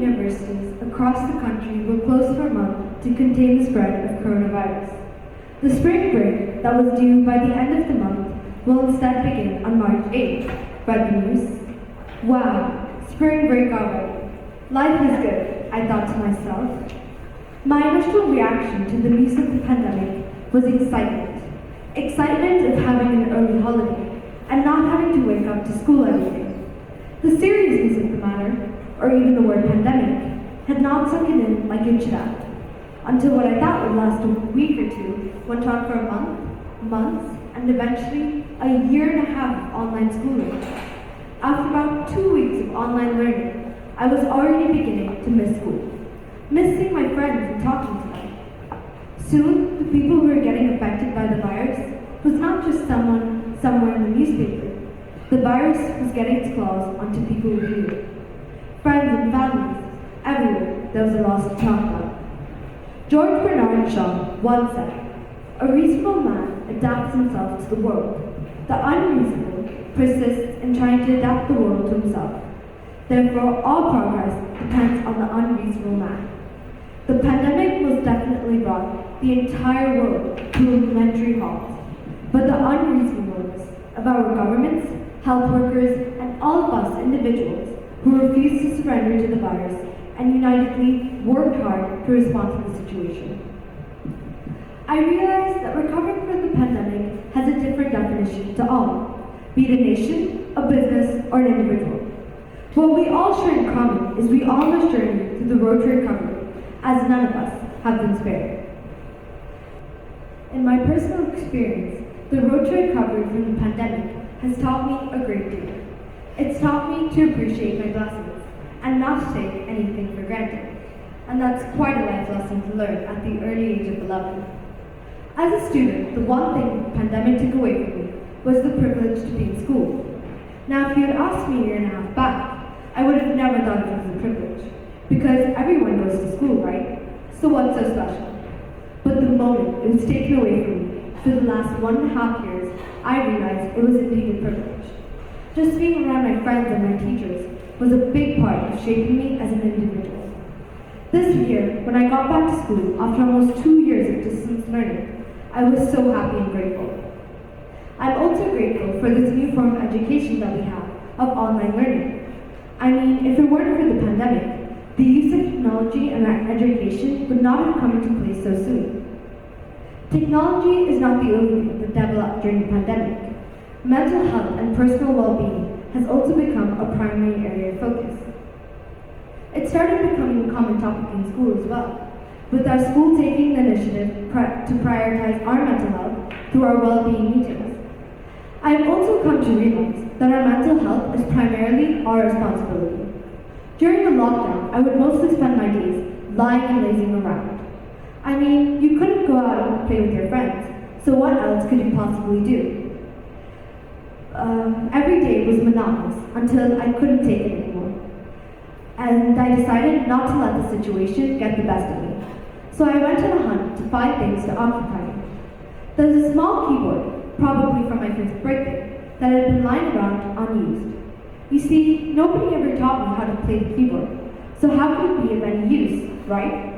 universities across the country were closed for a month to contain the spread of coronavirus. The spring break that was due by the end of the month will instead begin on March 8th. Read the news. Wow, spring break already. Life is good, I thought to myself. My initial reaction to the news of the pandemic was excitement. Excitement of having an early holiday and not having to wake up to school every day. The seriousness of the matter, or even the word pandemic, had not sunken in like it should have, until what I thought would last a week or two went on for a month, months, and eventually a year and a half of online schooling. After about 2 weeks of online learning, I was already beginning to miss school, missing my friends and talking to them. Soon, the people who were getting affected by the virus was not just someone somewhere in the newspaper. The virus was getting its claws onto people we knew. Friends and families, everywhere there was a loss to talk about. George Bernard Shaw once said, "A reasonable man adapts himself to the world. The unreasonable persists in trying to adapt the world to himself. Therefore, all progress depends on the unreasonable man." The pandemic most definitely brought the entire world to a momentary halt. But the unreasonableness of our governments, health workers, and all of us individuals who refused to surrender to the virus and unitedly worked hard to respond to the situation. I realized that recovering from the pandemic has a different definition to all, be it a nation, a business, or an individual. What we all share in common is we all must journey through the road to recovery, as none of us have been spared. In my personal experience, the road to recovery from the pandemic has taught me a great deal. It's taught me to appreciate my blessings and not to take anything for granted. And that's quite a life lesson to learn at the early age of 11. As a student, the one thing the pandemic took away from me was the privilege to be in school. Now, if you had asked me a year and a half back, I would have never thought of it as a privilege, because everyone goes to school, right? So what's so special? But the moment it was taken away from me, for the last 1.5 years, I realized it was indeed a privilege. Just being around my friends and my teachers was a big part of shaping me as an individual. This year, when I got back to school after almost 2 years of distance learning, I was so happy and grateful. I'm also grateful for this new form of education that we have, of online learning. I mean, if it weren't for the pandemic, the use of technology in our education would not have come into place so soon. Technology is not the only thing that developed during the pandemic. Mental health and personal well-being has also become a primary area of focus. It started becoming a common topic in school as well, with our school taking the initiative to prioritize our mental health through our well-being meetings. I have also come to realize that our mental health is primarily our responsibility. During the lockdown, I would mostly spend my days lying and lazing around. I mean, you couldn't go out and play with your friends, so what else could you possibly do? Every day was monotonous until I couldn't take it anymore. And I decided not to let the situation get the best of me. So I went on a hunt to find things to occupy me. There's a small keyboard, probably from my 5th birthday, that had been lying around unused. You see, nobody ever taught me how to play the keyboard, so how could it be of any use, right?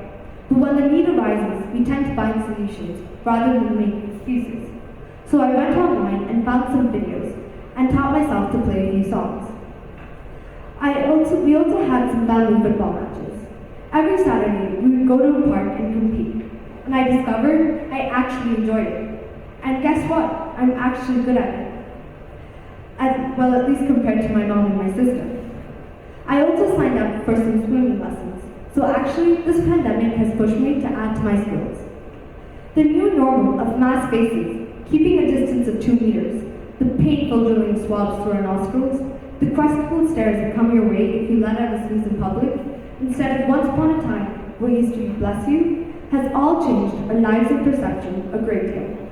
But when the need arises, we tend to find solutions rather than make excuses. So I went online and found some videos and taught myself to play a few songs. We also had some family football matches. Every Saturday, we would go to a park and compete. And I discovered I actually enjoyed it. And guess what? I'm actually good at it. Well, at least compared to my mom and my sister. I also signed up for some swimming lessons. So actually, this pandemic has pushed me to add to my skills. The new normal of mask faces, keeping a distance of 2 meters, the painful drilling swabs through our nostrils, the crestful stares that come your way if you let out a sneeze in public, instead of once upon a time what used to be bless you, has all changed our lives and perception a great deal.